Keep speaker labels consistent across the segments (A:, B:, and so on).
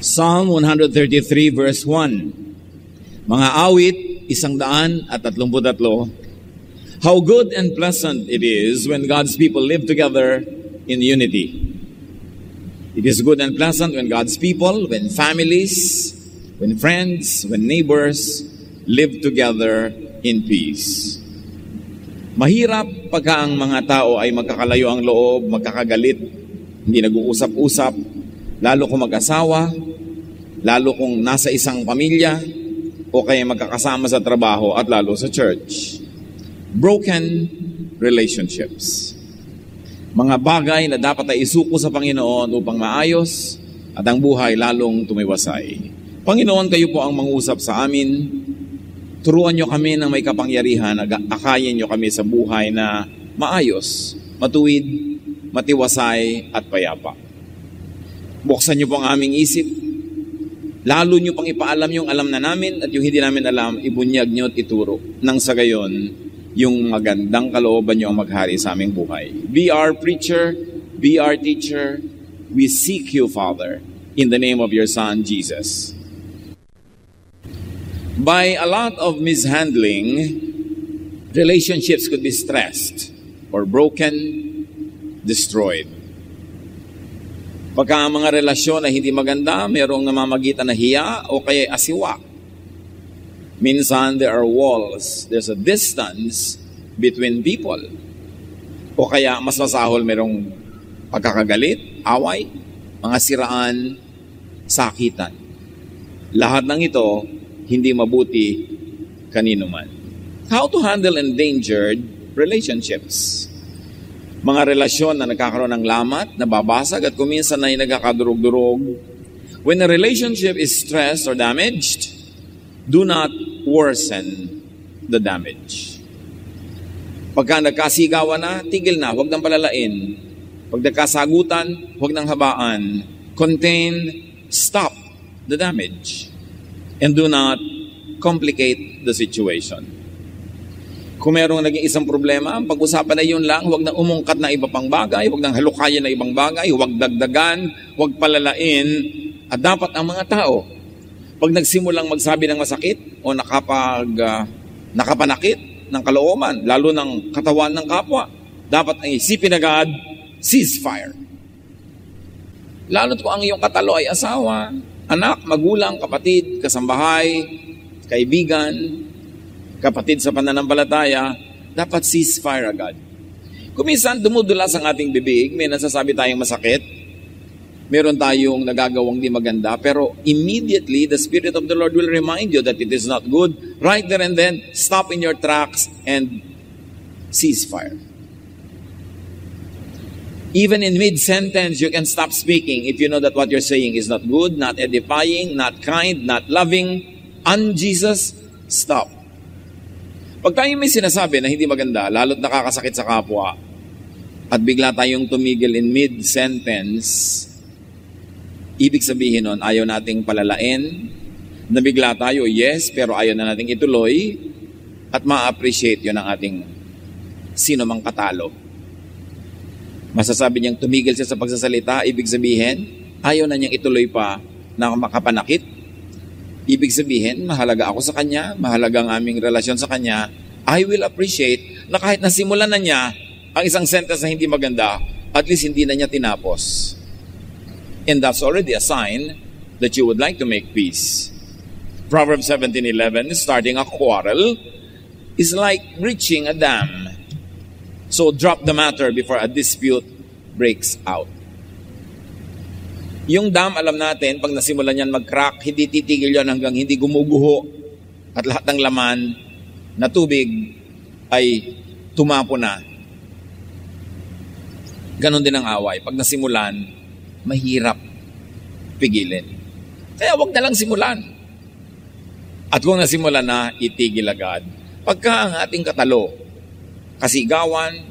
A: Psalm 133 verse 1. Mga awit, 133. How good and pleasant it is when God's people live together in unity. It is good and pleasant when God's people, when families, when friends, when neighbors live together in peace. Mahirap pagka ang mga tao ay magkakalayo ang loob, magkakagalit, hindi nag-uusap-usap, lalo kung mag-asawa, lalo kung nasa isang pamilya, o kaya magkakasama sa trabaho at lalo sa church. Broken relationships. Mga bagay na dapat ay isuko sa Panginoon upang maayos at ang buhay lalong tumiwasay. Panginoon, kayo po ang mangusap sa amin. Turuan nyo kami ng may kapangyarihan, akayin nyo kami sa buhay na maayos, matuwid, matiwasay at payapa. Buksan nyo po ang aming isip. Lalo nyo pang ipaalam yung alam na namin at yung hindi namin alam, ibunyag nyo at ituro. Nang sa gayon, yung magandang kalooban nyo ang maghari sa aming buhay. Be our preacher, be our teacher. We seek you, Father, in the name of your Son, Jesus. By a lot of mishandling, relationships could be stressed or broken, destroyed. Pagka ang mga relasyon na hindi maganda, mayroong namamagitan na hiya o kaya asiwa. Minsan, there are walls. There's a distance between people. O kaya, mas masahol, mayroong pagkakagalit, away, mga siraan, sakitan. Lahat ng ito, hindi mabuti kanino man. How to handle endangered relationships? Mga relasyon na nagkakaroon ng lamat, nababasag at kuminsan na nagkakadurog-durog. When a relationship is stressed or damaged, do not worsen the damage. Pagka nagkasigawan na, tigil na, huwag nang palalain. Pag nagkasagutan, huwag nang habaan. Contain, stop the damage. And do not complicate the situation. Kung mayroong naging isang problema, pag-usapan na yun lang, huwag na umungkat na iba pang bagay, huwag nang halukayin na ibang bagay, huwag dagdagan, huwag palalain. At dapat ang mga tao, pag nagsimulang magsabi ng masakit o nakapanakit ng kalooban, lalo ng katawan ng kapwa, dapat ang isipin agad, ceasefire. Lalo kung ang iyong katalo ay asawa, anak, magulang, kapatid, kasambahay, kaibigan, kapatid sa pananampalataya, dapat ceasefire agad. Kung minsan dumudulas ang ating bibig, may nasasabi tayong masakit, meron tayong nagagawang di maganda, pero immediately the Spirit of the Lord will remind you that it is not good. Right there and then, stop in your tracks and ceasefire. Even in mid-sentence, you can stop speaking if you know that what you're saying is not good, not edifying, not kind, not loving, un-Jesus, stop. Pag tayo may sinasabi na hindi maganda, lalo't nakakasakit sa kapwa, at bigla tayong tumigil in mid-sentence, ibig sabihin nun, ayaw nating palalain, na bigla tayo, yes, pero ayaw na nating ituloy, at ma-appreciate yun ng ating sino mang katalo. Masasabi niyang tumigil siya sa pagsasalita, ibig sabihin, ayaw na niyang ituloy pa na makapanakit. Ibig sabihin, mahalaga ako sa kanya, mahalaga ang aming relasyon sa kanya, I will appreciate na kahit nasimulan na niya ang isang sentence na hindi maganda, at least hindi na niya tinapos. And that's already a sign that you would like to make peace. Proverbs 17:11, starting a quarrel is like breaching a dam. So drop the matter before a dispute breaks out. Yung dam, alam natin, pag nasimulan yan mag-crack, hindi titigil yan hanggang hindi gumuguho at lahat ng laman na tubig ay tumapo na. Ganon din ang away. Pag nasimulan, mahirap pigilin. Kaya wag na lang simulan. At kung nasimulan na, itigil agad. Pagka ang ating katalo, kasigawan,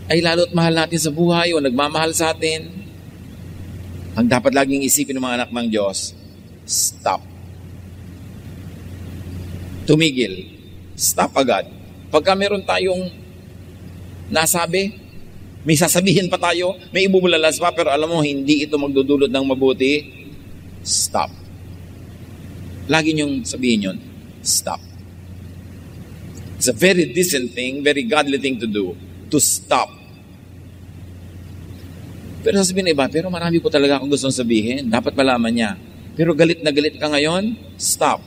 A: ay lalo't mahal natin sa buhay o nagmamahal sa atin, ang dapat laging isipin ng mga anak ng Diyos, stop. Tumigil. Stop agad. Pagka meron tayong nasabi, may sasabihin pa tayo, may ibubulalas pa, pero alam mo, hindi ito magdudulot ng mabuti, stop. Lagi niyong sabihin yun, stop. It's a very decent thing, very godly thing to do, to stop. Pero sasabihin na iba, pero marami po talaga akong gustong sabihin. Dapat malaman niya. Pero galit na galit ka ngayon, stop.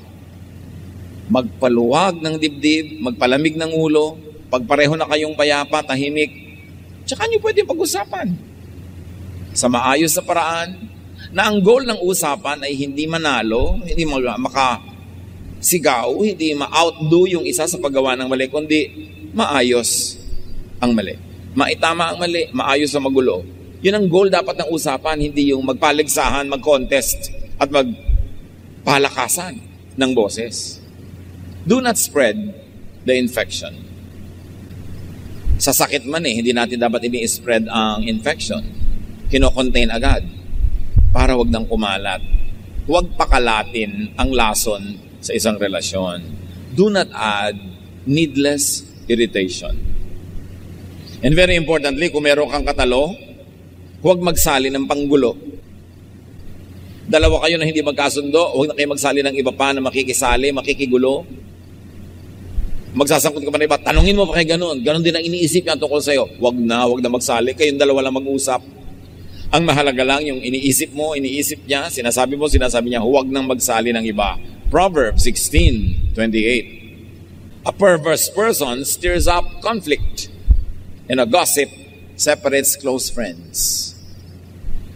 A: Magpaluwag ng dibdib, magpalamig ng ulo, pagpareho na kayong payapa, tahimik, tsaka niyo pwede pag-usapan. Sa maayos na paraan, na ang goal ng usapan ay hindi manalo, hindi makasigaw, hindi ma-outdo yung isa sa paggawa ng mali, kundi maayos ang mali. Maitama ang mali, maayos ang magulo. Yun ang goal dapat ng usapan, hindi yung magpaligsahan, mag-contest, at magpalakasan ng boses. Do not spread the infection. Sa sakit man hindi natin dapat ini-spread ang infection. Kino-contain agad para wag nang kumalat. Huwag pakalatin ang lason sa isang relasyon. Do not add needless irritation. And very importantly, kung meron kang katalo, huwag magsali ng panggulo. Dalawa kayo na hindi magkasundo, huwag na kayo magsali ng iba pa na makikisali, makikigulo. Magsasangkot ka pa na iba, tanungin mo pa kayo ganun. Ganun din ang iniisip niya tungkol sa'yo. Huwag na magsali. Kayong dalawa lang mag-usap. Ang mahalaga lang yung iniisip mo, iniisip niya, sinasabi mo, sinasabi niya, huwag nang magsali ng iba. Proverbs 16:28. A perverse person stirs up conflict, and a gossip separates close friends.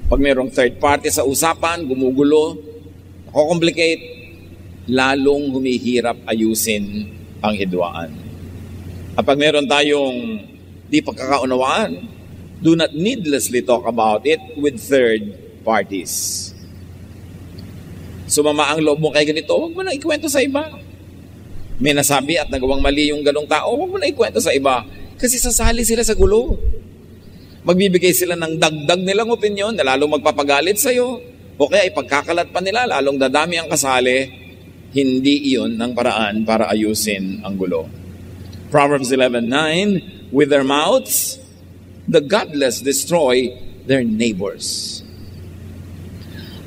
A: Pag mayroong third party sa usapan, gumugulo, complicate, lalong humihirap ayusin ang hidwaan. At pag meron tayong di pagkakaunawaan, do not needlessly talk about it with third parties. Sumama ang loob mo kay ganito, huwag mo na ikwento sa iba. May nasabi at nagawang mali yung ganong tao, huwag mo na ikwento sa iba. Kasi sasali sila sa gulo. Magbibigay sila ng dagdag nilang opinyon na lalong magpapagalit sa'yo. O kaya ipagkakalat pa nila, lalong dadami ang kasali. Hindi iyon ng paraan para ayusin ang gulo. Proverbs 11:9, with their mouths, the godless destroy their neighbors.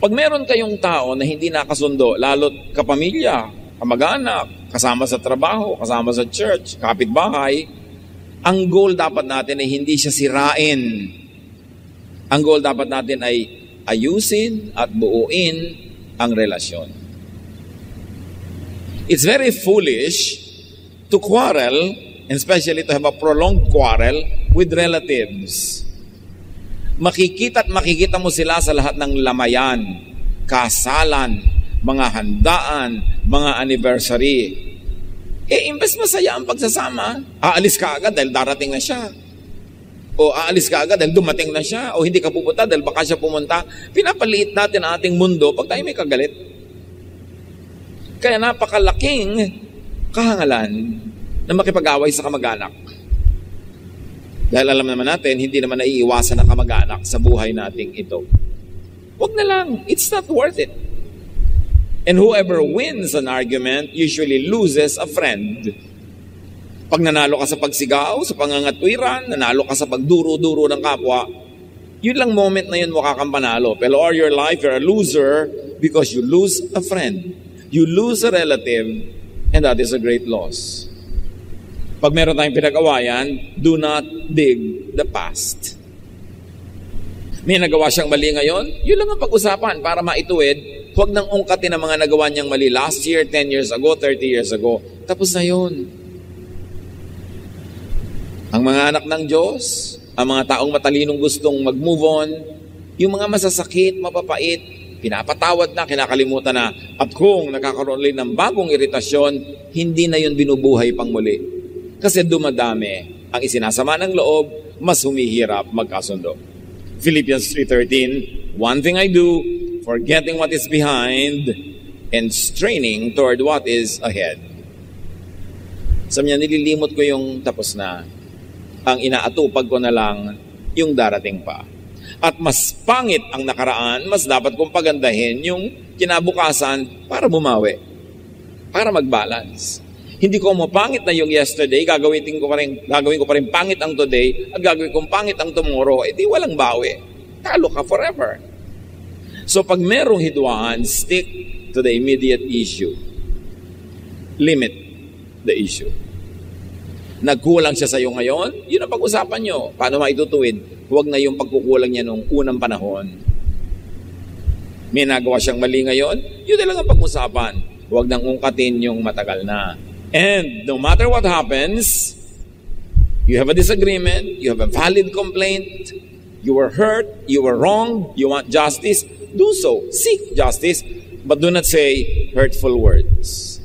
A: Pag meron kayong tao na hindi nakasundo, lalo't kapamilya, kamag-anak, kasama sa trabaho, kasama sa church, kapitbahay, ang goal dapat natin ay hindi siya sirain. Ang goal dapat natin ay ayusin at buuin ang relasyon. It's very foolish to quarrel, and especially to have a prolonged quarrel with relatives. Makikita mo sila sa lahat ng lamayan, kasalan, mga handaan, mga anniversary. Imbes masaya ang pagsasama, aalis ka agad dahil darating na siya. O aalis ka agad dahil dumating na siya. O hindi ka pupunta dahil baka siya pumunta. Pinapaliit natin ang ating mundo pag tayo may kagalit. Kaya napakalaking kahangalan na makipag-away sa kamag-anak. Dahil alam naman natin, hindi naman naiiwasan ang kamag-anak sa buhay nating ito. Huwag na lang. It's not worth it. And whoever wins an argument usually loses a friend. Pag nanalo ka sa pagsigaw, sa pangangatwiran, nanalo ka sa pagduro-duro ng kapwa, yun lang moment na yun mukha kang panalo. Pero all your life, you're a loser because you lose a friend. You lose a relative, and that is a great loss. Pag meron tayong pinag-awayan, do not dig the past. May nagawa siyang mali ngayon, yun lang ang pag-usapan para maituwid. Huwag nang ungkatin ang mga nagawa niyang mali last year, 10 years ago, 30 years ago. Tapos na yun. Ang mga anak ng Diyos, ang mga taong matalinong gustong mag-move on, yung mga masasakit, mapapait, pinapatawad na, kinakalimutan na. At kung nakakaroon ulit ng bagong iritasyon, hindi na yun binubuhay pang muli. Kasi dumadami ang isinasama ng loob, mas humihirap magkasundo. Philippians 3:13, one thing I do, forgetting what is behind and straining toward what is ahead. Sabi niya, nililimot ko yung tapos na. Ang inaatupag ko na lang yung darating pa. At mas pangit ang nakaraan, mas dapat kong pagandahin yung kinabukasan para bumawi. Para mag-balance. Hindi ko mapangit na yung yesterday, gagawin ko pa rin pangit ang today, at gagawin kong pangit ang tomorrow, di walang bawi. Talo ka forever. So pag merong hidwaan, stick to the immediate issue. Limit the issue. Nagkulang siya sa iyo ngayon, yun ang pag-usapan nyo. Paano maitutuwid? Huwag na yung pagkukulang niya nung unang panahon. May nagawa siyang mali ngayon, yun na lang ang pag-usapan. Huwag nang ungkatin yung matagal na. And no matter what happens, you have a disagreement, you have a valid complaint, you were hurt, you were wrong, you want justice, do so. Seek justice, but do not say hurtful words.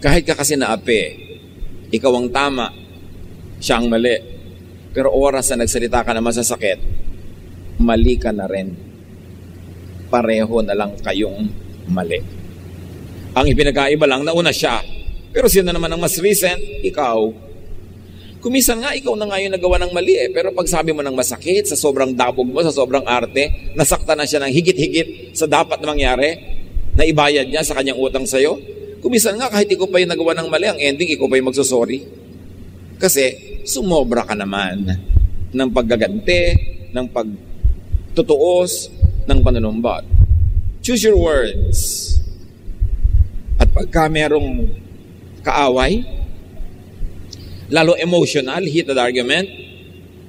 A: Kahit ka kasi naapi, ikaw ang tama, siya ang mali. Pero oras na nagsalita ka na masasakit, mali ka na rin. Pareho na lang kayong mali. Ang ipinagkaiba lang, nauna siya. Pero sino naman ang mas recent? Ikaw. Kumisan nga, ikaw na ngayon nagawa ng mali eh. Pero pag sabi mo ng masakit, sa sobrang dabog mo, sa sobrang arte, nasakta na siya ng higit-higit sa dapat na mangyari, na ibayad niya sa kanyang utang sa'yo. Kumisan nga, kahit ikaw pa yung nagawa ng mali, ang ending, ikaw pa yung magsusorry. Kasi, sumobra ka naman ng paggaganti, ng pagtutuos, ng panunumbat. Choose your words. At pagka merong kaaway, lalo emotional, heated argument,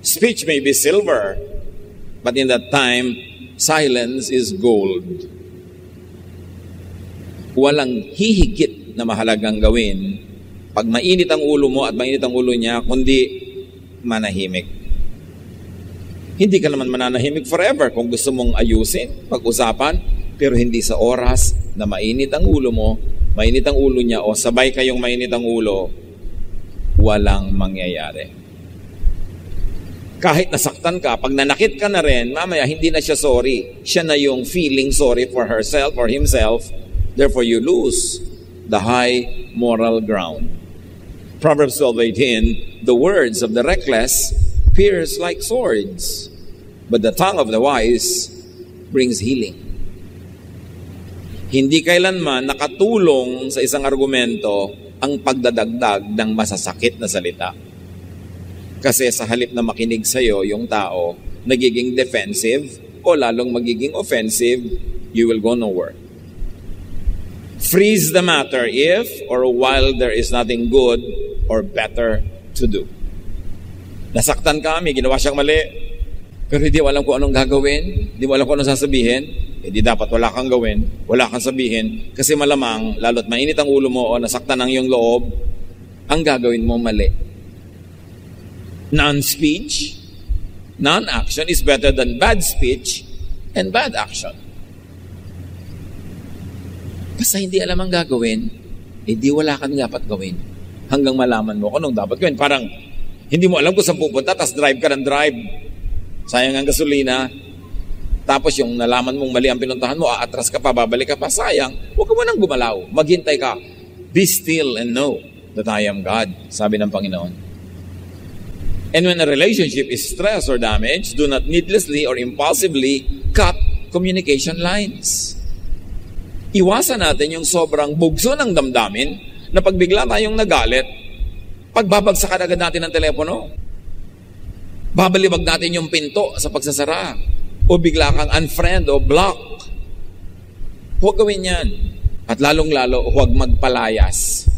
A: speech may be silver, but in that time, silence is gold. Walang hihigit na mahalagang gawin pag mainit ang ulo mo at mainit ang ulo niya, kundi manahimik. Hindi ka naman mananahimik forever kung gusto mong ayusin, pag-usapan, pero hindi sa oras na mainit ang ulo mo, mainit ang ulo niya, o sabay kayong mainit ang ulo, walang mangyayari. Kahit nasaktan ka, pag nanakit ka na rin, mamaya hindi na siya sorry. Siya na yung feeling sorry for herself or himself. Therefore, you lose the high moral ground. Proverbs 12:18, the words of the reckless pierce like swords, but the tongue of the wise brings healing. Hindi kailanman nakatulong sa isang argumento ang pagdadagdag ng masasakit na salita. Kasi sa halip na makinig sa'yo yung tao, nagiging defensive o lalong magiging offensive, you will go nowhere. Freeze the matter if or while there is nothing good or better to do. Nasaktan ka, may ginawa siyang mali, pero hindi mo alam kung anong gagawin, hindi mo alam kung anong sasabihin, hindi dapat wala kang gawin, wala kang sabihin, kasi malamang, lalo't mainit ang ulo mo o nasaktan ang iyong loob, ang gagawin mo mali. Non-speech, non-action is better than bad speech and bad action. Basta hindi alam ang gagawin, di wala kang dapat gawin. Hanggang malaman mo kung anong dapat gawin. Parang, hindi mo alam kung saan pupunta, tapos drive ka ng drive. Sayang ang gasolina. Tapos yung nalaman mong mali ang pinuntahan mo, aatras ka pa, babalik ka pa, sayang. Huwag ka mo nang gumalaw. Maghintay ka. Be still and know that I am God, sabi ng Panginoon. And when a relationship is stressed or damaged, do not needlessly or impulsively cut communication lines. Iwasan natin yung sobrang bugso ng damdamin na pag bigla tayong nagalit, pagbabagsakan agad natin ng telepono. Babalibag natin yung pinto sa pagsasara. O bigla kang unfriend o block. Huwag gawin yan. At lalong-lalo, huwag magpalayas.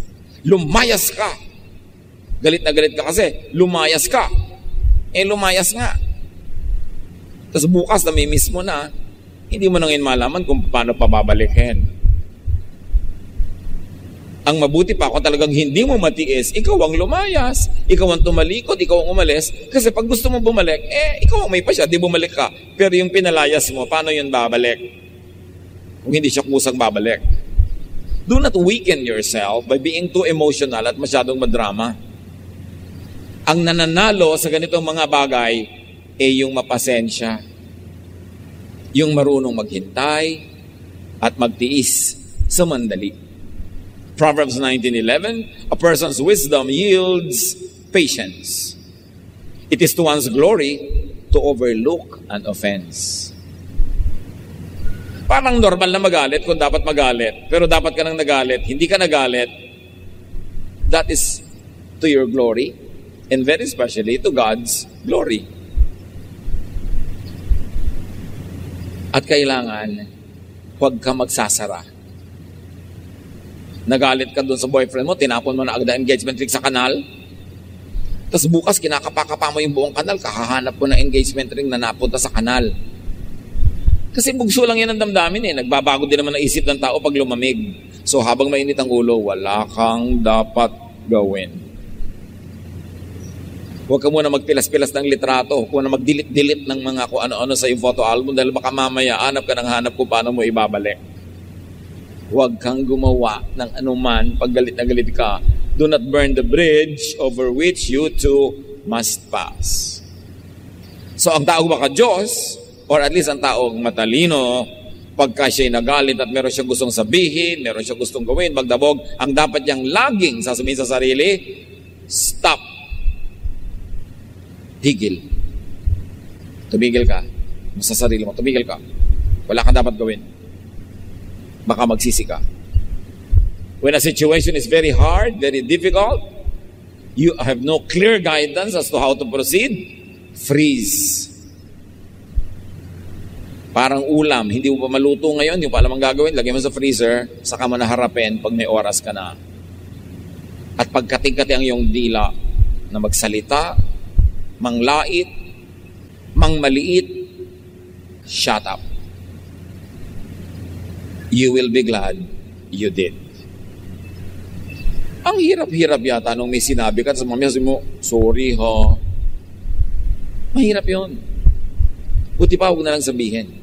A: Lumayas ka. Galit na galit ka kasi, lumayas ka. Lumayas nga. Tapos bukas, namimiss mo na, hindi mo nang malaman kung paano pababalikin. Ang mabuti pa kung talagang hindi mo matiis, ikaw ang lumayas, ikaw ang tumalikod, ikaw ang umalis, kasi pag gusto mo bumalik, ikaw ang may pasya, di bumalik ka. Pero yung pinalayas mo, paano yun babalik? Kung hindi siya kusang babalik. Do not weaken yourself by being too emotional at masyadong madrama. Ang nananalo sa ganitong mga bagay yung mapasensya. Yung marunong maghintay at magtiis sa mandali. Proverbs 19:11, a person's wisdom yields patience. It is to one's glory to overlook an offense. Parang normal na magalit kung dapat magalit, pero dapat ka nang nagalit, hindi ka nagalit, that is to your glory, and very especially to God's glory. At kailangan, huwag ka magsasara. Nagalit ka dun sa boyfriend mo, tinapon mo na agad ang engagement ring sa kanal. Tapos bukas, kinakapa-kapa mo yung buong kanal, kakahanap mo na engagement ring na napunta sa kanal. Kasi bugso lang yan ang damdamin eh. Nagbabago din naman ang isip ng tao pag lumamig. So habang mainit ang ulo, wala kang dapat gawin. Huwag ka muna magpilas-pilas ng litrato. Huwag muna mag-delete-delete ng mga kung ano-ano sa yung photo album dahil baka mamaya hanap ka ng hanap kung paano mo ibabalik. Huwag kang gumawa ng anuman pag galit na galit ka. Do not burn the bridge over which you two must pass. So ang taong baka Diyos, or at least ang taong matalino, pagka siya'y nagalit at meron siyang gustong sabihin, meron siyang gustong gawin, magdabog, ang dapat niyang laging sasabihin sa sarili, stop. Tigil. Tumigil ka. Sa sarili mo, tumigil ka. Wala kang dapat gawin. Baka magsisi ka. When a situation is very hard, very difficult, you have no clear guidance as to how to proceed, freeze. Parang ulam, hindi mo pa maluto ngayon, hindi mo pa alam ang gagawin, lagay mo sa freezer, saka mo na harapin pag may oras ka na. At pagkating-kati ang iyong dila na magsalita, manglait, mangmaliit, shut up. You will be glad you did. Ang hirap-hirap yata nung may sinabi ka, sa mamaya mo, sorry ha. Mahirap yun. Buti pa, huwag na lang sabihin.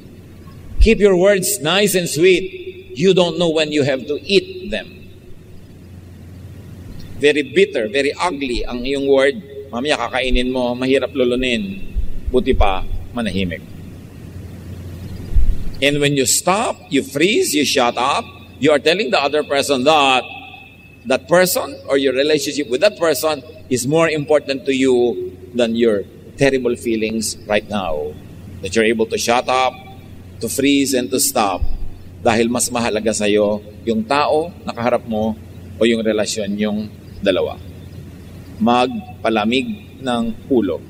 A: Keep your words nice and sweet. You don't know when you have to eat them. Very bitter, very ugly ang iyong word. Mamaya kakainin mo, mahirap lulunin. Buti pa, manahimik. And when you stop, you freeze, you shut up, you are telling the other person that that person or your relationship with that person is more important to you than your terrible feelings right now. That you're able to shut up, to freeze, and to stop dahil mas mahalaga sa'yo yung tao na kaharap mo o yung relasyon yung dalawa. Magpalamig ng ulo.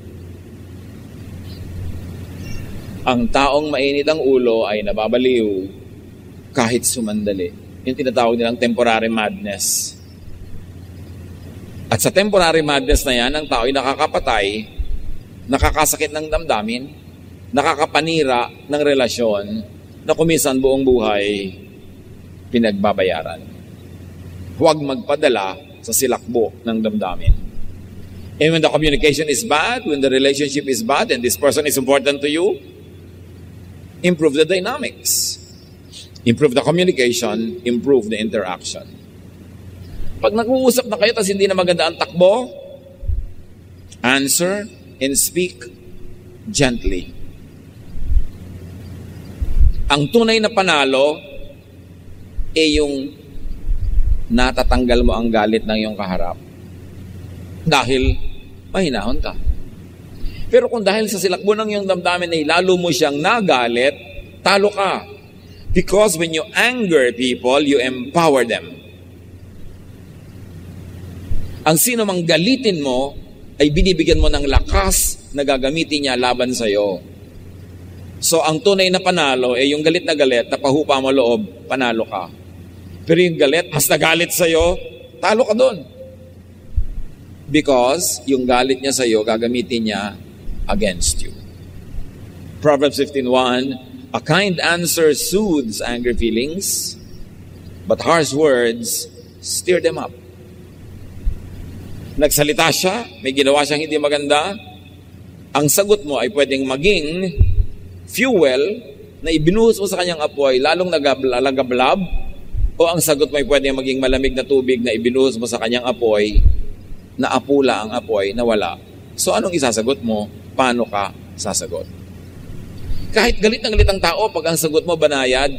A: Ang taong mainit ang ulo ay nababaliw kahit sumandali. Yung tinatawag nilang temporary madness. At sa temporary madness na yan, ang tao ay nakakapatay, nakakasakit ng damdamin, nakakapanira ng relasyon na kuminsan buong buhay pinagbabayaran. Huwag magpadala sa silakbo ng damdamin. And when the communication is bad, when the relationship is bad, and this person is important to you, improve the dynamics. Improve the communication, improve the interaction. Pag nag-uusap na kayo tapos hindi na maganda ang takbo, answer and speak gently. Ang tunay na panalo ay yung natatanggal mo ang galit ng iyong kaharap dahil mahinahon ka. Pero kung dahil sa silakbo ng iyong damdamin ay lalo mo siyang nagalit, talo ka. Because when you anger people, you empower them. Ang sino mang galitin mo, ay binibigyan mo ng lakas na gagamitin niya laban sa iyo. So, ang tunay na panalo ay yung galit na galit, napahupa mo loob, panalo ka. Pero yung galit, mas nagalit sa iyo, talo ka doon. Because yung galit niya sa iyo, gagamitin niya against you. Proverbs 15:1, a kind answer soothes angry feelings, but harsh words stir them up. Nagsalita siya, may ginawa siyang hindi maganda, ang sagot mo ay pwedeng maging fuel na ibinuhos mo sa kanyang apoy, lalong nagagablab, o ang sagot mo ay pwedeng maging malamig na tubig na ibinuhos mo sa kanyang apoy, na apula ang apoy, na wala. So anong isasagot mo? Paano ka sasagot? Kahit galit na galit ang tao, pag ang sagot mo banayad,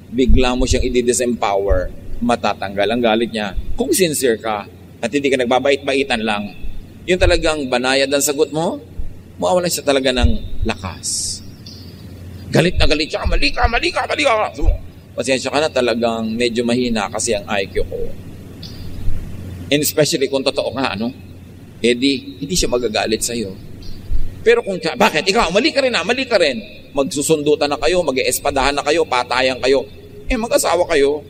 A: bigla mo siyang i-disempower, matatanggal ang galit niya. Kung sincere ka, at hindi ka nagbabait-baitan lang, yung talagang banayad ang sagot mo, mawawalan siya talaga ng lakas. Galit na galit siya, mali ka. So, pasensya ka na, talagang medyo mahina kasi ang IQ ko. And especially kung totoo nga, hindi siya magagalit sa'yo. Pero kung, bakit? Ikaw, mali ka rin. magsusundutan na kayo, mag-espadahan na kayo, patayan kayo. Mag-asawa kayo.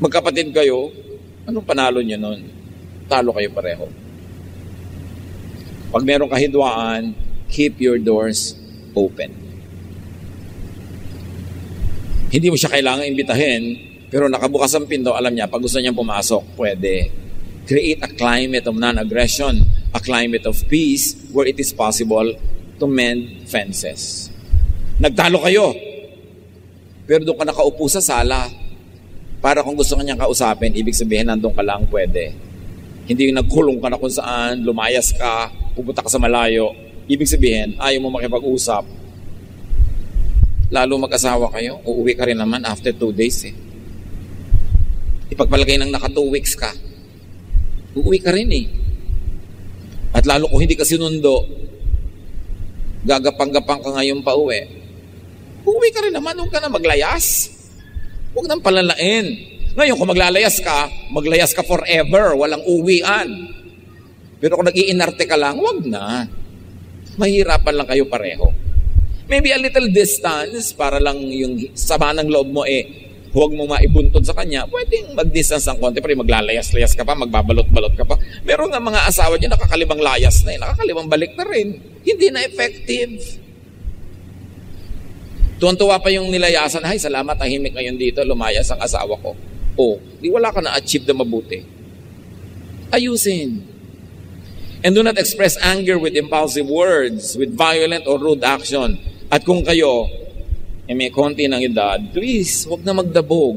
A: Magkapatid kayo. Anong panalo nyo nun? Talo kayo pareho. Pag meron kahidwaan, keep your doors open. Hindi mo siya kailangan imbitahin, pero nakabukas ang pinto, alam niya, pag gusto niyang pumasok, pwede. Create a climate of non-aggression, a climate of peace where it is possible to mend fences. Nagtalo kayo, pero doon ka nakaupo sa sala, para kung gusto ka niyang kausapin, ibig sabihin nandun ka lang, pwede. Hindi yung nagkulong ka na kung saan, lumayas ka, pupunta ka sa malayo, ibig sabihin, ayaw mo makipag-usap. Lalo mag-asawa kayo, uuwi ka rin naman after 2 days eh. Ipagpalagay ng naka 2 weeks ka, uuwi ka rin eh. At lalo kung hindi ka sinundo, gagapang-gapang ka ngayon pa uwi. Uuwi ka rin naman, huwag ka na maglayas. Huwag nang palalain. Ngayon kung maglayas ka forever, walang uwian. Pero kung nag-iinarte ka lang, huwag na. Mahirapan lang kayo pareho. Maybe a little distance para lang yung sama ng loob mo huwag mo maibuntod sa kanya. Pwedeng mag-distance ng konti, pero maglalayas-layas ka pa, magbabalot-balot ka pa. Meron nga mga asawa dyan, nakakalimang layas na nakakalimang balik na rin. Hindi na effective. Tuwan-tuwa pa yung nilayasan, ay salamat, tahimik ngayon dito, lumayas ang asawa ko. Di wala ka na-achieve na mabuti. Ayusin. And do not express anger with impulsive words, with violent or rude action. At kung kayo, may konti ng edad, please, huwag na magdabog.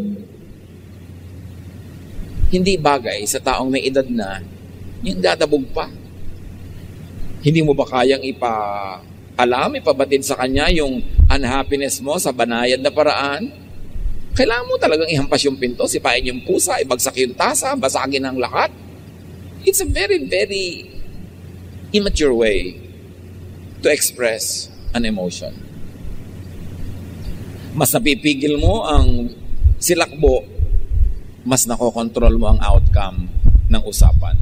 A: Hindi bagay sa taong may edad na, yung dadabog pa. Hindi mo ba kayang ipabatid sa kanya yung unhappiness mo sa banayad na paraan? Kailangan mo talagang ihampas yung pinto, sipain yung pusa, ibagsak yung tasa, basagin ang lahat. It's a very, very immature way to express an emotion. Mas napipigil mo ang silakbo, mas nakokontrol mo ang outcome ng usapan.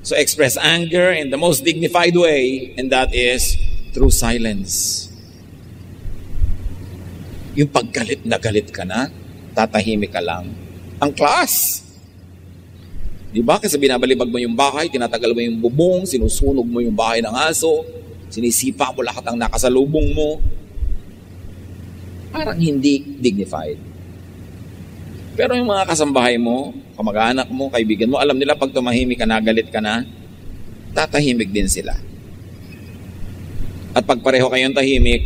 A: So express anger in the most dignified way, and that is through silence. Yung paggalit na galit ka na, tatahimik ka lang. Ang class! Diba? Kasi binabalibag mo yung bahay, tinatagal mo yung bubong, sinusunog mo yung bahay ng aso, sinisipa mo lahat ang nakasalubong mo. Parang hindi dignified. Pero yung mga kasambahay mo, kamag-anak mo, kaibigan mo, alam nila pag tumahimik ka na, galit ka na, tatahimik din sila. At pag pareho kayong tahimik,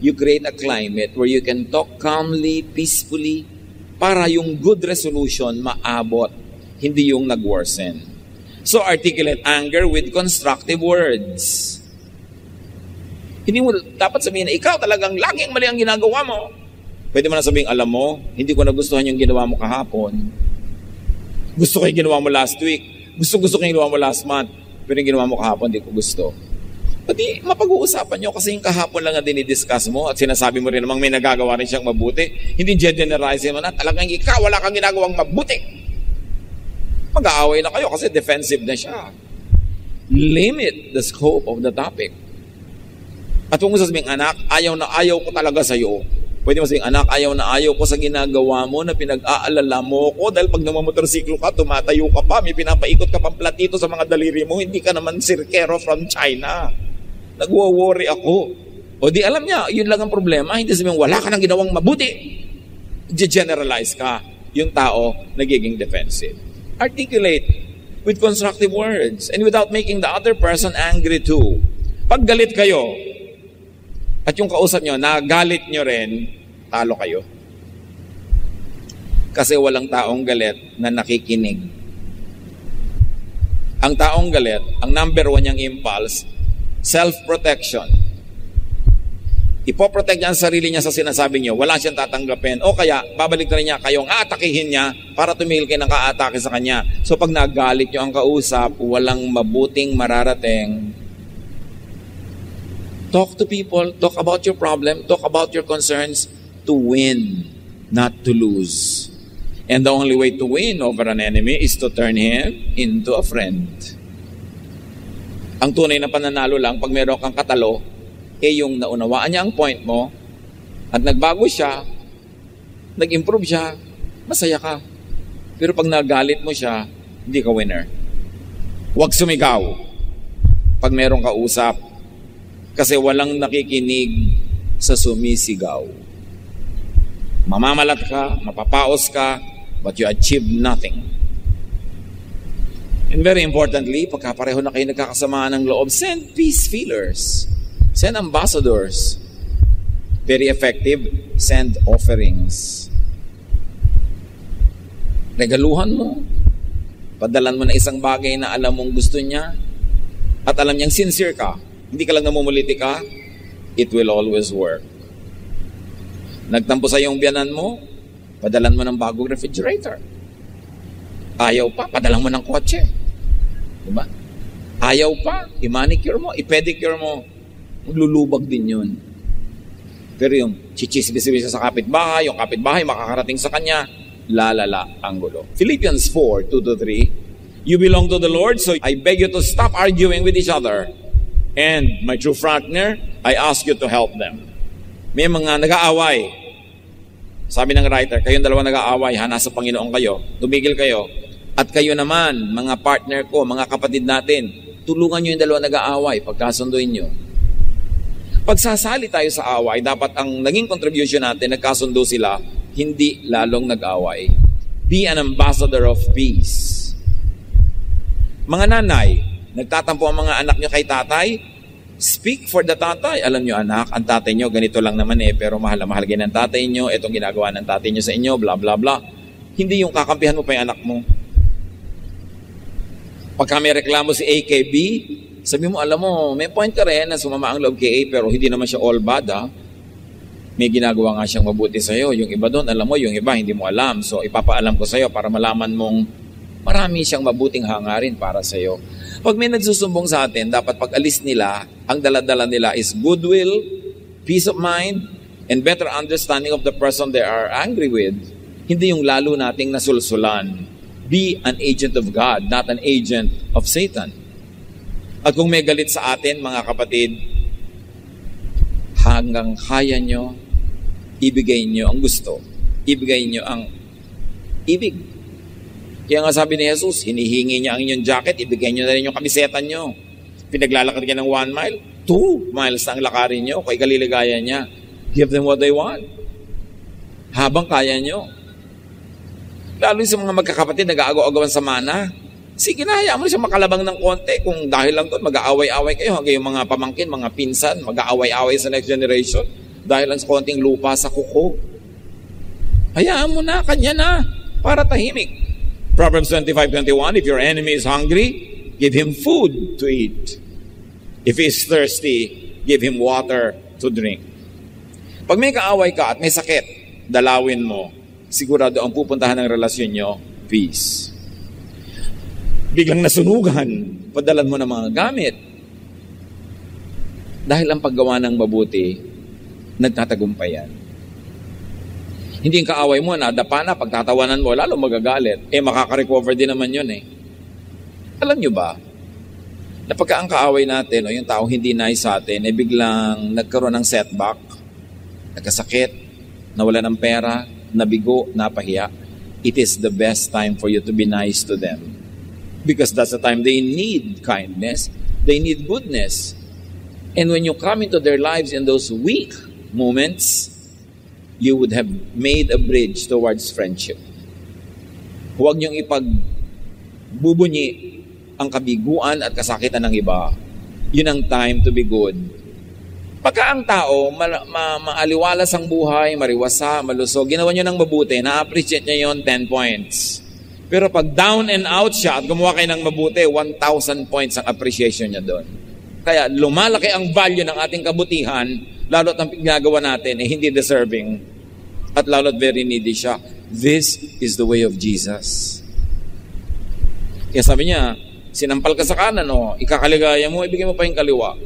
A: you create a climate where you can talk calmly, peacefully, para yung good resolution maabot, hindi yung nag-worsen. So articulate anger with constructive words. Hindi mo dapat sabihin na ikaw talagang laging mali ang ginagawa mo. Pwede mo na sabihin, alam mo, hindi ko nagustuhan yung ginawa mo kahapon. Gusto ko yung ginawa mo last week. Gusto ko yung ginawa mo last month. Pero yung ginawa mo kahapon, hindi ko gusto. Pati mapag-uusapan nyo kasi yung kahapon lang na dinidiscuss mo at sinasabi mo rin namang may nagagawa rin siyang mabuti. Hindi generalize mo na talagang ikaw wala kang ginagawang mabuti. Mag-aaway na kayo kasi defensive na siya. Limit the scope of the topic. At kung sasabihin, anak, ayaw na ayaw ko talaga sa'yo. Pwede mo sabihin, anak, ayaw na ayaw ko sa ginagawa mo na pinag-aalala mo ko dahil pag namamotorsiklo ka, tumatayo ka pa, may pinapaikot ka pang platito sa mga daliri mo, hindi ka naman sirkero from China. Nagwo-worry ako. O di alam niya, yun lang ang problema. Hindi sabihin, wala ka nang ginawang mabuti. Generalize ka. Yung tao, nagiging defensive. Articulate with constructive words and without making the other person angry too. Pag galit kayo, at yung kausap nyo, nagalit nyo rin, talo kayo. Kasi walang taong galit na nakikinig. Ang taong galit, ang number 1 niyang impulse, self-protection. Ipoprotect niya ang sarili niya sa sinasabi niyo, wala siyang tatanggapin. O kaya, babalik na rin niya kayong aatakihin niya para tumigil kayo ng kaatake sa kanya. So pag nagalit niyo ang kausap, walang mabuting mararating. Talk to people, talk about your problem, talk about your concerns to win, not to lose. And the only way to win over an enemy is to turn him into a friend. Ang tunay na pananalo lang, pag meron kang katalo, yung naunawaan niya ang point mo, at nagbago siya, nag-improve siya, masaya ka. Pero pag nagalit mo siya, hindi ka winner. Huwag sumigaw pag merong kausap, kasi walang nakikinig sa sumisigaw. Mamamalat ka, mapapaos ka, but you achieve nothing. And very importantly, pagka pareho na kayo nagkakasamaan ng loob, send peace feelers. Send ambassadors. Very effective, send offerings. Regaluhan mo. Padalan mo na isang bagay na alam mong gusto niya at alam niyang sincere ka. Hindi ka lang namumuliti ka, it will always work. Nagtampo sa iyong biyanan mo, padalan mo ng bagong refrigerator. Ayaw pa, padalan mo ng kotse. Diba? Ayaw pa, i-manicure mo, i-pedicure mo. Maglulubag din yun. Pero yung chichisbis sa kapitbahay, yung kapitbahay makakarating sa kanya, lalala ang gulo. Philippians 4:2-3, you belong to the Lord, so I beg you to stop arguing with each other. And my true partner, I ask you to help them. May mga nag-aaway. Sabi ng writer, kayong dalawa nag-aaway, nasa Panginoon kayo, tumigil kayo. At kayo naman, mga partner ko, mga kapatid natin, tulungan nyo yung dalawa nag-aaway, pagkasunduin nyo. Pagsasali tayo sa away, dapat ang naging contribution natin, nagkasundo sila, hindi lalong nag-away. Be an ambassador of peace. Mga nanay, nagtatampo ang mga anak nyo kay tatay, speak for the tatay. Alam nyo anak, ang tatay nyo ganito lang naman pero mahal na mahal ng tatay nyo, itong ginagawa ng tatay nyo sa inyo, bla bla bla. Hindi yung kakampihan mo pa yung anak mo. Pagka may reklamo si A kay B, sabi mo, alam mo, may point ka rin na sumama ang loob kay A, pero hindi naman siya all bad, ha? May ginagawa nga siyang mabuti sa'yo. Yung iba doon, alam mo, yung iba hindi mo alam. So, ipapaalam ko sa'yo para malaman mong marami siyang mabuting hangarin para sa'yo. Pag may nagsusumbong sa atin, dapat pag alis nila, ang daladala nila is goodwill, peace of mind, and better understanding of the person they are angry with. Hindi yung lalo nating nasulsulan. Be an agent of God, not an agent of Satan. At kung may galit sa atin, mga kapatid, hanggang kaya nyo, ibigay nyo ang gusto. Ibigay nyo ang ibig. Kaya nga sabi ni Jesus, hinihingi niya ang inyong jacket, ibigay nyo na rin yung kamiseta nyo. Pinaglalakad ka ng 1 mile, 2 miles na ang lakarin nyo, kay kaliligaya niya. Give them what they want. Habang kaya nyo. Lalo sa mga magkakapatid, nag-aagaw-agawan sa mana. Sige na, hayaan mo siya makalabang ng konti. Kung dahil lang doon, mag-aaway-away kayo. Hanggang yung mga pamangkin, mga pinsan, mag-aaway-away sa next generation. Dahil lang sa konting lupa sa kuko. Hayaan mo na, kanya na, para tahimik. Proverbs 25:21, if your enemy is hungry, give him food to eat. If he is thirsty, give him water to drink. Pag may kaaway ka at may sakit, dalawin mo. Sigurado ang pupuntahan ng relasyon nyo, peace. Biglang nasunugan, padalan mo ng mga gamit. Dahil ang paggawa ng mabuti, nagtatagumpay yan. Hindi yung kaaway mo, nadapa na, pagtatawanan mo, lalo magagalit. Makaka-recover din naman yun Alam nyo ba, na pagka ang kaaway natin, o yung taong hindi nice sa atin, biglang nagkaroon ng setback, nagkasakit, nawala ng pera, nabigo, napahiya, it is the best time for you to be nice to them. Because that's the time they need kindness, they need goodness. And when you come into their lives in those weak moments, you would have made a bridge towards friendship. Huwag niyong ipagbubunyi ang kabiguan at kasakitan ng iba. Yun ang time to be good. Pagka ang tao, maaliwalas ang buhay, mariwasa, malusog, ginawa niyo ng mabuti, na-appreciate niya yon 10 points. Pero pag down and out siya at gumawa kayo ng mabuti, 1,000 points ang appreciation niya doon. Kaya lumalaki ang value ng ating kabutihan, lalo't ang ginagawa natin hindi deserving at lalo't very needy siya. This is the way of Jesus. Kaya sabi niya, sinampal ka sa kanan, ikakaligaya mo, ibigay mo pa yung kaliwa.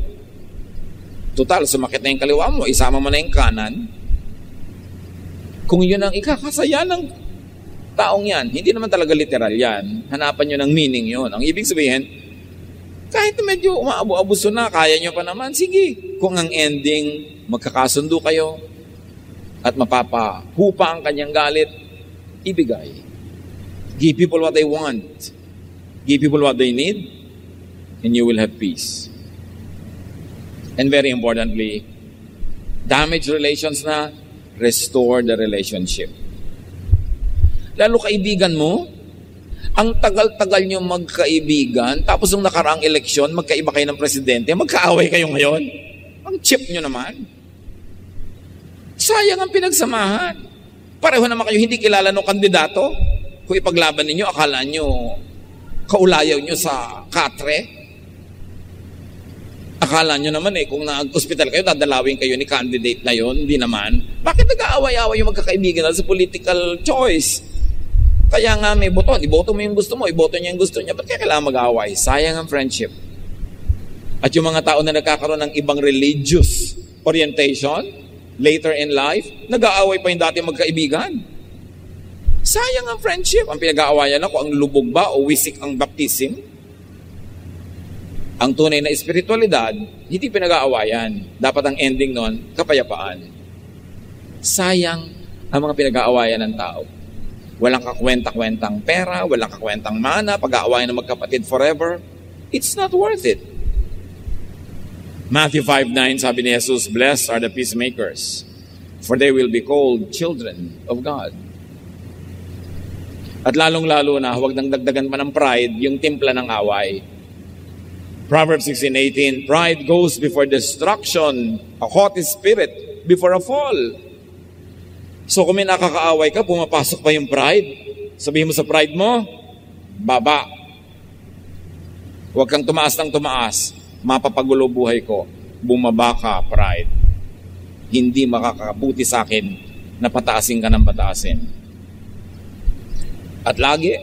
A: Total, sumakit na yung kaliwa mo, isama mo na yung kanan. Kung yun ang ikakasaya ng taong yan, hindi naman talaga literal yan. Hanapan nyo ng meaning yun. Ang ibig sabihin, Kahit medyo umaabo-abuso na, kaya nyo pa naman, sige. Kung ang ending, magkakasundo kayo at mapapahupa ang kanyang galit, ibigay. Give people what they want. Give people what they need, and you will have peace. And very importantly, damaged relations na, restore the relationship. Lalo kaibigan mo, ang tagal-tagal nyo magkaibigan, tapos nung nakaraang eleksyon, magkaiba kayo ng presidente, magkaaway kayo ngayon. Ang cheap nyo naman. Sayang ang pinagsamahan. Pareho naman kayo hindi kilala ng kandidato. Kung ipaglaban ninyo, akala nyo, kaulayaw nyo sa katre. Akala nyo naman kung nag-hospital kayo, dadalawin kayo ni candidate na yon, hindi naman. Bakit nag-aaway-aaway yung magkakaibigan sa political choice? Kaya nga may boto. Iboto mo yung gusto mo, iboto niya yung gusto niya. Ba't kaya kailangan mag-aaway? Sayang ang friendship. At yung mga tao na nagkakaroon ng ibang religious orientation, later in life, nag-aaway pa yung dati magkaibigan. Sayang ang friendship. Ang pinag-aawayan ako, ang lubog ba o wisik ang baptism? Ang tunay na espiritualidad, hindi pinag-aawayan. Dapat ang ending nun, kapayapaan. Sayang ang mga pinag-aawayan ng tao. Walang kakwenta-kwentang pera, walang kakwentang mana, pag-aawayan ng magkapatid forever. It's not worth it. Matthew 5:9, sabi ni Jesus, "Blessed are the peacemakers, for they will be called children of God." At lalong-lalo na, huwag nang dagdagan pa ng pride yung timpla ng away. Proverbs 16:18, "Pride goes before destruction, a haughty spirit before a fall." So kung may nakakaaway ka, pumapasok pa yung pride. Sabihin mo sa pride mo, baba. Huwag kang tumaas ng tumaas. Mapapagulo buhay ko. Bumaba ka, pride. Hindi makakabuti sa akin na pataasin ka ng pataasin. At lagi,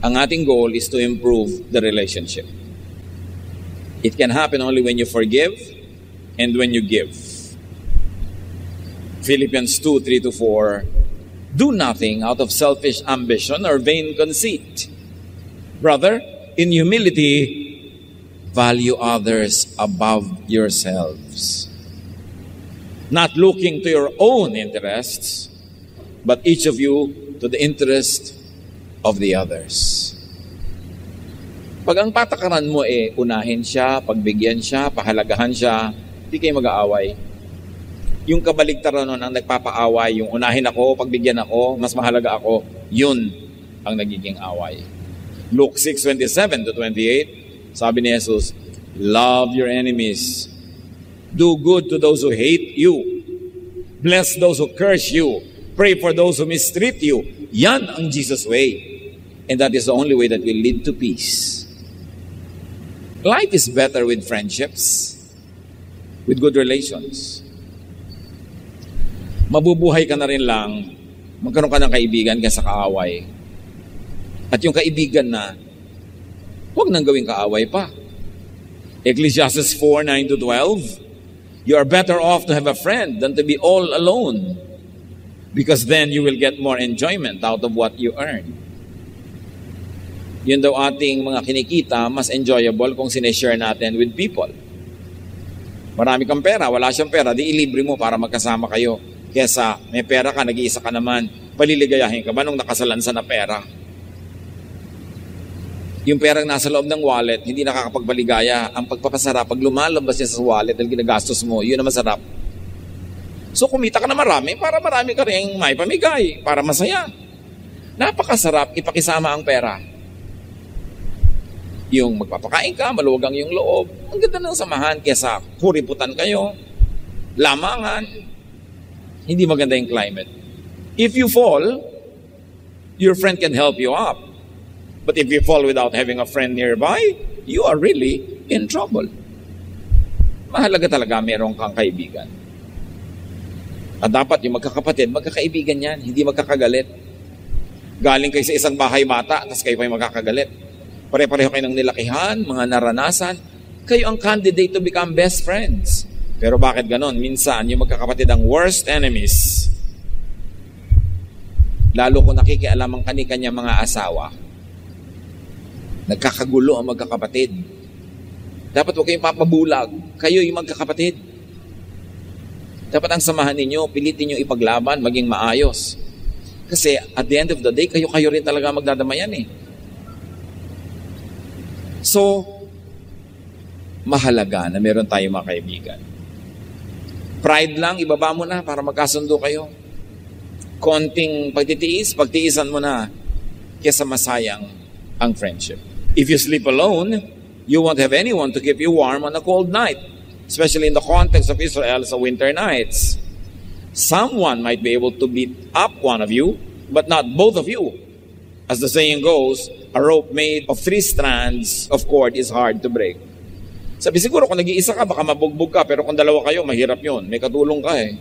A: ang ating goal is to improve the relationship. It can happen only when you forgive and when you give. Philippians 2:3-4, "Do nothing out of selfish ambition or vain conceit. Rather, in humility, value others above yourselves. Not looking to your own interests, but each of you to the interest of the others." Pag ang patakaran mo unahin siya, pagbigyan siya, pahalagahan siya, hindi kayo mag-aaway. Yung kabaligtaran nun ang nagpapaaway, yung unahin ako, pagbigyan ako, mas mahalaga ako, yun ang nagiging away. Luke 6:27-28, sabi ni Jesus, "Love your enemies. Do good to those who hate you. Bless those who curse you. Pray for those who mistreat you." Yan ang Jesus way. And that is the only way that will lead to peace. Life is better with friendships, with good relations. Mabubuhay ka na rin lang, magkaroon ka ng kaibigan kaysa kaaway. At yung kaibigan na, huwag nang gawing kaaway pa. Ecclesiastes 4:9-12, "You are better off to have a friend than to be all alone, because then you will get more enjoyment out of what you earn." Yun daw ating mga kinikita, mas enjoyable kung sineshare natin with people. Marami kang pera, wala siyang pera, di ilibre mo para magkasama kayo. Kesa may pera ka, nag-iisa ka naman, paliligayahin ka ba nung nakasalansa na pera? Yung perang nasa loob ng wallet, hindi nakakapagpaligaya. Ang pagpapasarap, pag lumalabas niya sa wallet dahil ginagastos mo, yun ang masarap. So kumita ka na marami, para marami ka rin may pamigay, para masaya. Napakasarap ipakisama ang pera. Yung magpapakain ka, maluwagang yung loob. Ang ganda ng samahan kesa kuriputan kayo, lamangan. Hindi maganda yung climate. If you fall, your friend can help you up. But if you fall without having a friend nearby, you are really in trouble. Mahalaga talaga meron kang kaibigan. At dapat yung magkakapatid, magkakaibigan yan, hindi magkakagalit. Galing kayo sa isang bahay bata, tapos kayo pa yung magkakagalit. Pare-pareho kayo ng nilakihan, mga naranasan. Kayo ang candidate to become best friends. Pero bakit ganon? Minsan, yung magkakapatid ang worst enemies. Lalo kung nakikialam ang kani-kanya mga asawa. Nagkakagulo ang magkakapatid. Dapat huwag kayong papabulag. Kayo yung magkakapatid. Dapat ang samahan ninyo, pilitin nyo ipaglaban, maging maayos. Kasi at the end of the day, kayo rin talaga magdadamayan eh. So, mahalaga na meron tayong mga kaibigan. Pride lang, ibaba mo na para magkasundo kayo. Konting pagtitiisan mo na kesa masayang ang friendship. If you sleep alone, you won't have anyone to keep you warm on a cold night, especially in the context of Israel sa winter nights. Someone might be able to beat up one of you, but not both of you. As the saying goes, a rope made of 3 strands of cord is hard to break. Sabi siguro kung nag-iisa ka, baka mabugbog ka, pero kung dalawa kayo, mahirap yun. May katulong ka eh.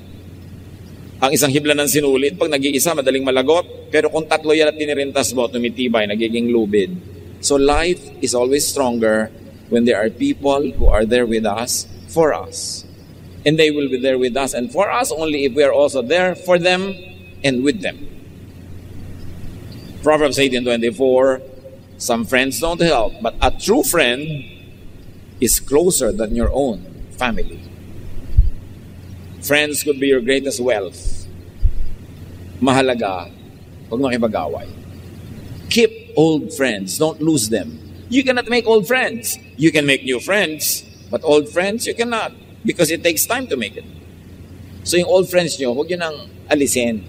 A: Ang isang hibla ng sinulit, pag nag-iisa, madaling malagot, pero kung 3 yan at tinirintas mo, tumitibay, nagiging lubid. So life is always stronger when there are people who are there with us, for us. And they will be there with us and for us only if we are also there for them and with them. Proverbs 18:24, some friends don't help, but a true friend is closer than your own family. Friends could be your greatest wealth. Mahalaga, huwag makipag-away. Keep old friends, don't lose them. You cannot make old friends. You can make new friends, but old friends you cannot because it takes time to make it. So yung old friends nyo, huwag yun ang alisin.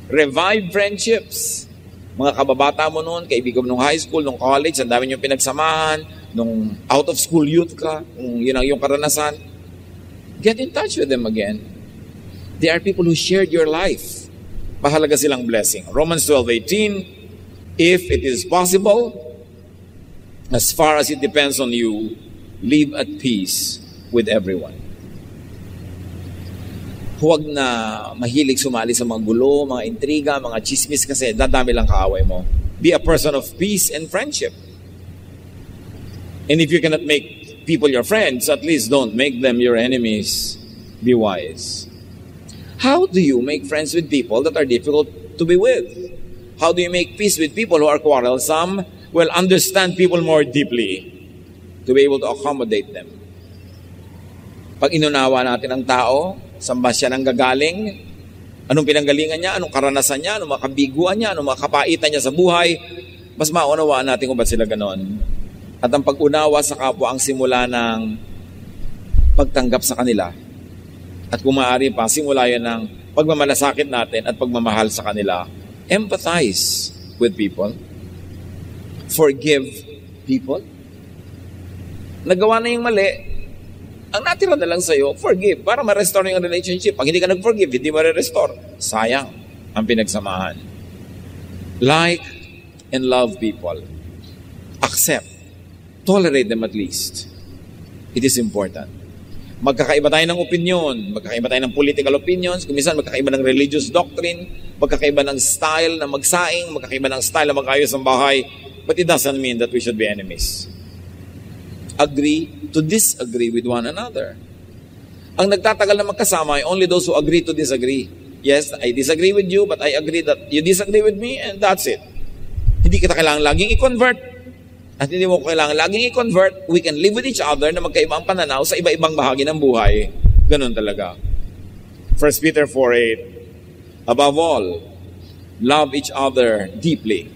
A: Revive friendships. Mga kababata mo noon, kaibigan mo nung high school, nung college, ang dami nyo pinagsamahan, nung out of school youth ka, kung yun ang yung karanasan. Get in touch with them again. They are people who shared your life. Mahalaga silang blessing. Romans 12:18, if it is possible, as far as it depends on you, live at peace with everyone. Huwag na mahilig sumali sa mga gulo, mga intriga, mga chismis kasi dadami lang kaaway mo. Be a person of peace and friendship. And if you cannot make people your friends, at least don't make them your enemies. Be wise. How do you make friends with people that are difficult to be with? How do you make peace with people who are quarrelsome? Well, understand people more deeply to be able to accommodate them. Pag inunawa natin ang tao, saan ba siya nang gagaling? Anong pinanggalingan niya? Anong karanasan niya? Anong makabiguan niya? Anong makapaitan niya sa buhay? Mas maunawaan natin kung ba't sila ganon. At ang pag-unawa sa kapwa ang simula ng pagtanggap sa kanila. At kung maaari pa, simula yan ng pagmamalasakit natin at pagmamahal sa kanila. Empathize with people. Forgive people. Nagawa na yung mali, ang natira na lang sa'yo, forgive, para ma-restore yung relationship. Pag hindi ka nag-forgive, hindi ma-restore. Sayang ang pinagsamahan. Like and love people. Accept. Tolerate them at least. It is important. Magkakaiba tayo ng opinion, magkakaiba tayo ng political opinions, kuminsan magkakaiba ng religious doctrine, magkakaiba ng style na magsaing, magkakaiba ng style na mag-ayos ng bahay, but it doesn't mean that we should be enemies. Agree to disagree with one another. Ang nagtatagal na magkasama ay only those who agree to disagree. Yes, I disagree with you, but I agree that you disagree with me, and that's it. Hindi kita kailangan laging i-convert. At hindi mo kailangan laging i-convert. We can live with each other na magkaibang pananaw sa iba-ibang bahagi ng buhay. Ganun talaga. 1 Peter 4:8, above all, love each other deeply,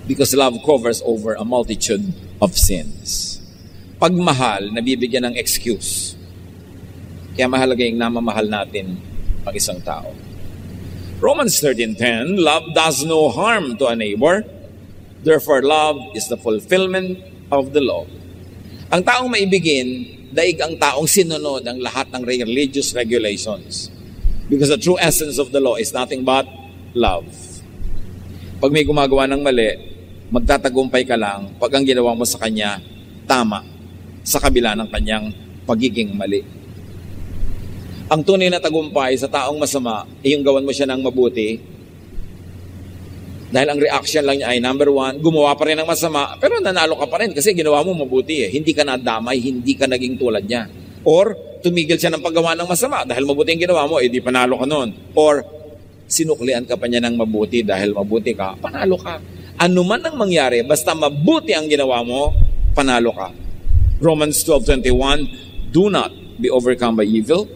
A: because love covers over a multitude of sins. Pagmahal, nabibigyan ng excuse. Kaya mahalaga yung namamahal natin ang isang tao. Romans 13:10, love does no harm to a neighbor. Therefore, love is the fulfillment of the law. Ang taong maibigin, daig ang taong sinunod ang lahat ng religious regulations. Because the true essence of the law is nothing but love. Pag may gumagawa ng mali, magtatagumpay ka lang pag ang ginawa mo sa kanya, tama, sa kabila ng kanyang pagiging mali. Ang tunay na tagumpay sa taong masama, yung gawan mo siya ng mabuti, dahil ang reaction lang niya ay, number 1, gumawa pa rin ng masama, pero nanalo ka pa rin kasi ginawa mo mabuti eh. Hindi ka nadamay, hindi ka naging tulad niya. Or, tumigil siya ng paggawa ng masama dahil mabuti ang ginawa mo, di panalo ka nun. Or, sinuklian ka pa niya ng mabuti dahil mabuti ka, panalo ka. Ano man ang mangyari, basta mabuti ang ginawa mo, panalo ka. Romans 12:21, do not be overcome by evil,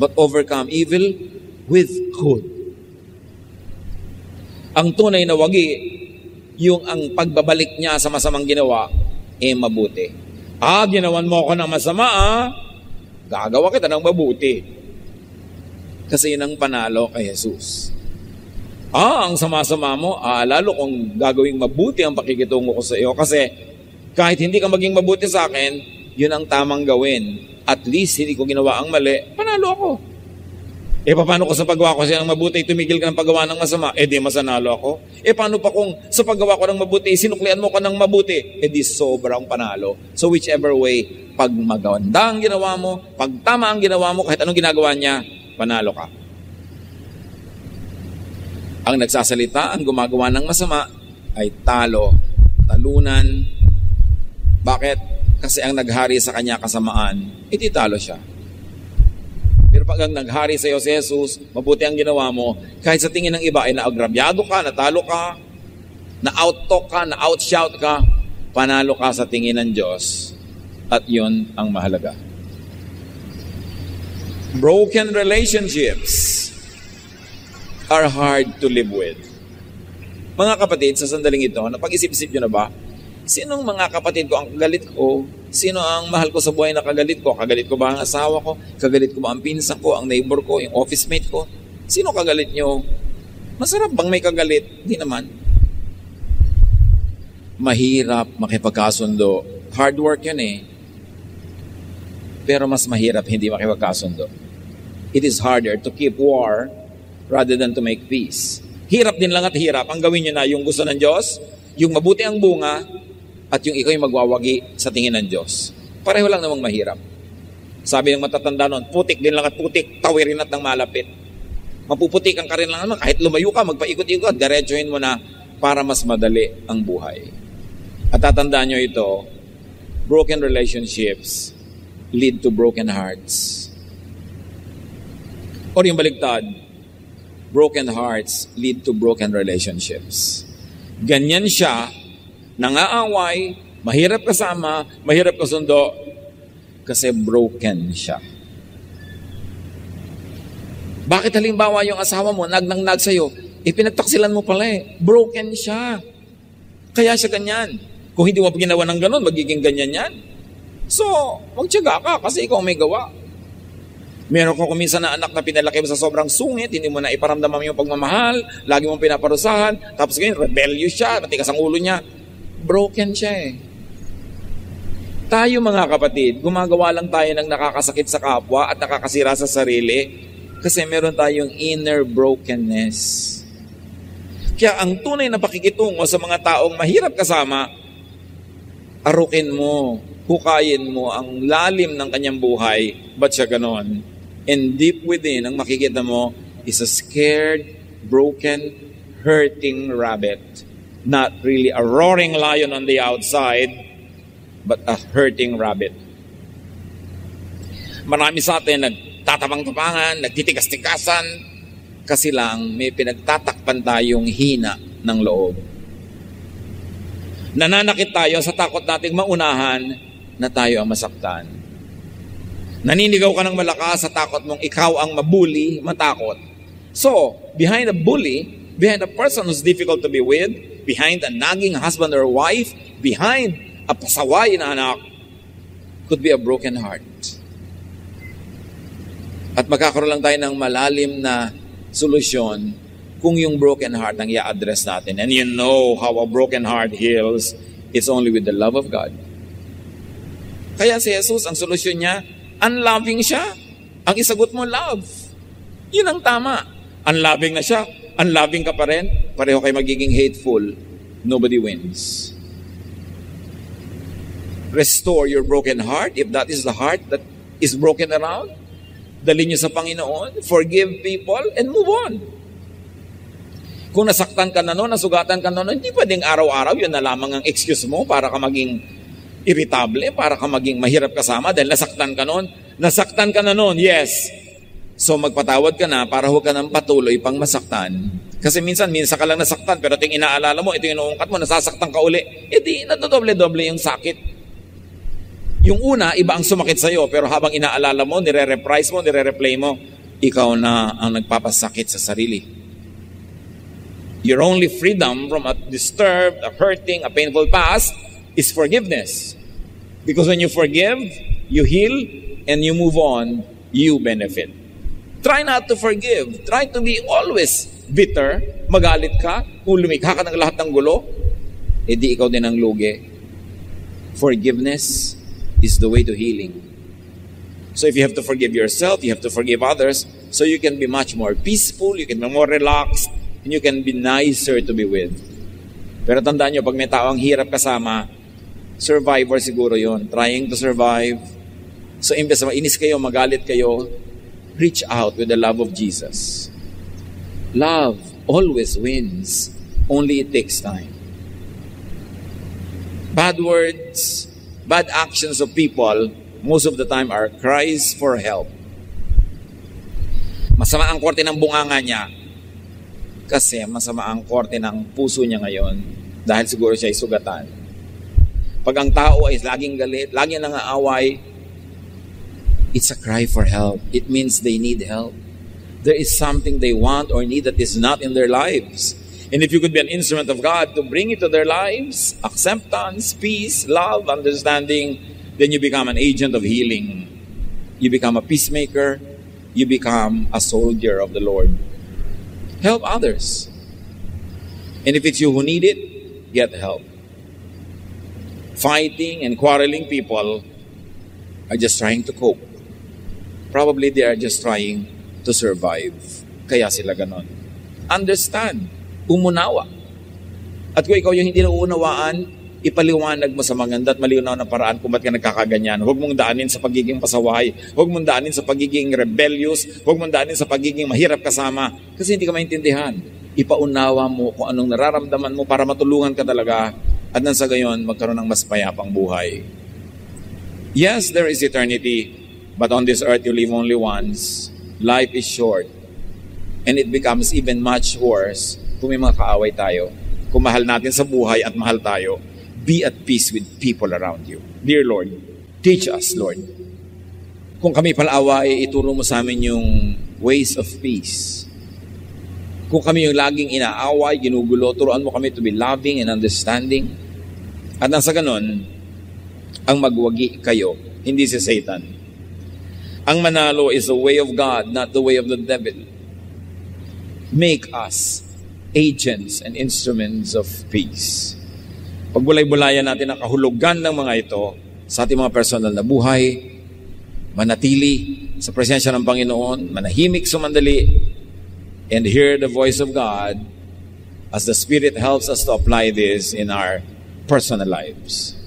A: but overcome evil with good. Ang tunay na wagi, yung ang pagbabalik niya sa masamang ginawa, mabuti. Ginawan mo ako ng masama, gagawa kita ng mabuti. Kasi yun ang panalo kay Jesus. Ang sama-sama mo, lalo kung gagawing mabuti ang pakikitungo ko sa iyo. Kasi kahit hindi ka maging mabuti sa akin, yun ang tamang gawin. At least hindi ko ginawa ang mali, panalo ako. Paano ko sa paggawa ko siya ng mabuti, tumigil ka ng paggawa ng masama? Di masanalo ako. Paano pa kung sa paggawa ko ng mabuti, sinuklian mo ko ng mabuti? Di sobrang panalo. So whichever way, pag maganda ang ginawa mo, pag tama ang ginawa mo, kahit anong ginagawa niya, panalo ka. Ang nagsasalita, ang gumagawa ng masama, ay talo, talunan. Bakit? Kasi ang naghari sa kanya kasamaan, talo siya. Pero pag ang naghari sa iyo si Jesus, mabuti ang ginawa mo, kahit sa tingin ng iba ay naagrabyado ka, natalo ka, na-out-talk ka, na-out-shout ka, panalo ka sa tingin ng Diyos. At yun ang mahalaga. Broken relationships are hard to live with. Mga kapatid, sa sandaling ito, napag-isip-isip nyo na ba? Sinong mga kapatid ko ang kagalit ko? Sino ang mahal ko sa buhay na kagalit ko? Kagalit ko ba ang asawa ko? Kagalit ko ba ang pinsan ko, ang neighbor ko, yung office mate ko? Sino kagalit nyo? Masarap bang may kagalit? Hindi naman. Mahirap makipagkasundo. Hard work yun Pero mas mahirap hindi makipagkasundo. It is harder to keep war rather than to make peace. Hirap din lang at hirap. Ang gawin nyo na yung gusto ng Diyos, yung mabuti ang bunga, at yung ikaw yung magwawagi sa tingin ng Diyos. Pareho lang namang mahirap. Sabi ng matatanda noon, putik din lang at putik, tawirin at ng malapit. Mapuputikan ka rin lang naman, kahit lumayo ka, magpaikot-ikot, diretsuhin mo na para mas madali ang buhay. At tatandaan nyo ito, broken relationships lead to broken hearts. O yung baligtad, broken hearts lead to broken relationships. Ganyan siya, nangaaway, mahirap kasama, mahirap kasundo, kasi broken siya. Bakit halimbawa yung asawa mo, nag sa'yo, pinagtaksilan mo pala broken siya. Kaya siya ganyan. Kung hindi mo ginawa ng ganun, magiging ganyan yan. So, magtiyaga ka kasi ikaw may gawa. Meron ko kuminsan na anak na pinalaki mo sa sobrang sungit, hindi mo na iparamdam yung pagmamahal, lagi mong pinaparusahan, tapos ganyan, rebellious siya, matigas ang ulo niya. Broken siya Tayo mga kapatid, gumagawa lang tayo ng nakakasakit sa kapwa at nakakasira sa sarili kasi meron tayong inner brokenness. Kaya ang tunay na pakikitungo sa mga taong mahirap kasama, arukin mo, hukayin mo ang lalim ng kanyang buhay. Ba't siya ganon? And deep within, ang makikita mo is a scared, broken, hurting rabbit. Not really a roaring lion on the outside, but a hurting rabbit. Marami sa atin nagtatabang-tabangan, nagtitigas-tigasan, kasi lang may pinagtatakpan tayong hina ng loob. Nananakit tayo sa takot nating maunahan na tayo ang masaktan. Naninigaw ka ng malakas sa takot mong ikaw ang mabuli, matakot. So, behind a bully, behind a person who's difficult to be with, behind a nagging husband or wife, behind a pasaway na anak, could be a broken heart. At magkakaroon lang tayo ng malalim na solusyon kung yung broken heart ang i-address natin. And you know how a broken heart heals, it's only with the love of God. Kaya si Jesus, ang solusyon niya, unloving siya. Ang isagot mo, love. Yun ang tama. Unloving na siya, unloving ka pa rin, pareho kayo magiging hateful. Nobody wins. Restore your broken heart, if that is the heart that is broken around. Dali niyo sa Panginoon, forgive people, and move on. Kung nasaktan ka na noon, nasugatan ka na noon, hindi pwedeng araw-araw, yun na lamang ang excuse mo para ka maging irritable, para ka maging mahirap kasama dahil nasaktan ka noon. Nasaktan ka na noon, yes. So magpatawad ka na para huwag ka nang patuloy pang masaktan. Kasi minsan ka lang nasaktan, pero ito yung inaalala mo, ito yung inuungkat mo, nasasaktan ka uli, di nadodoble-doble yung sakit. Yung una, iba ang sumakit sa'yo, pero habang inaalala mo, nire-reprise mo, nire-replay mo, ikaw na ang nagpapasakit sa sarili. Your only freedom from a disturbed, a hurting, a painful past is forgiveness. Because when you forgive, you heal, and you move on, you benefit. Try not to forgive. Try to be always bitter. Magalit ka. Kung lumikha ka ng lahat ng gulo, edi ikaw din ang lugi. Forgiveness is the way to healing. So if you have to forgive yourself, you have to forgive others, so you can be much more peaceful, you can be more relaxed, and you can be nicer to be with. Pero tandaan nyo, pag may tao ang hirap kasama, survivor siguro yon, trying to survive. So imbes na mainis kayo, magalit kayo, reach out with the love of Jesus. Love always wins. Only it takes time. Bad words, bad actions of people, most of the time are cries for help. Masama ang korte ng bunganga niya kasi masama ang korte ng puso niya ngayon dahil siguro siya ay sugatan. Pag ang tao ay laging galit, laging nangaaway, it's a cry for help. It means they need help. There is something they want or need that is not in their lives. And if you could be an instrument of God to bring it to their lives, acceptance, peace, love, understanding, then you become an agent of healing. You become a peacemaker. You become a soldier of the Lord. Help others. And if it's you who need it, get help. Fighting and quarreling people are just trying to cope. Probably they are just trying to survive. Kaya sila ganon. Understand. Umunawa. At kung ikaw yung hindi nauunawaan, ipaliwanag mo sa maganda at malinaw na paraan kung ba't ka nagkakaganyan. Huwag mong daanin sa pagiging pasaway. Huwag mong daanin sa pagiging rebellious. Huwag mong daanin sa pagiging mahirap kasama. Kasi hindi ka maintindihan. Ipaunawa mo kung anong nararamdaman mo para matulungan ka talaga at nang sa gayon, magkaroon ng mas payapang buhay. Yes, there is eternity, but on this earth you live only once. Life is short. And it becomes even much worse kung may mga kaaway tayo. Kung mahal natin sa buhay at mahal tayo, be at peace with people around you. Dear Lord, teach us, Lord. Kung kami palaaway, ituro mo sa amin yung ways of peace. Kung kami yung laging inaaway, ginugulo, turuan mo kami to be loving and understanding. At nang sa ganon, ang magwagi kayo, hindi si Satan. Ang manalo is the way of God, not the way of the devil. Make us agents and instruments of peace. Pagbulay-bulayan natin ang kahulugan ng mga ito sa ating mga personal na buhay, manatili sa presensya ng Panginoon, manahimik sumandali, and hear the voice of God as the Spirit helps us to apply this in our personal lives.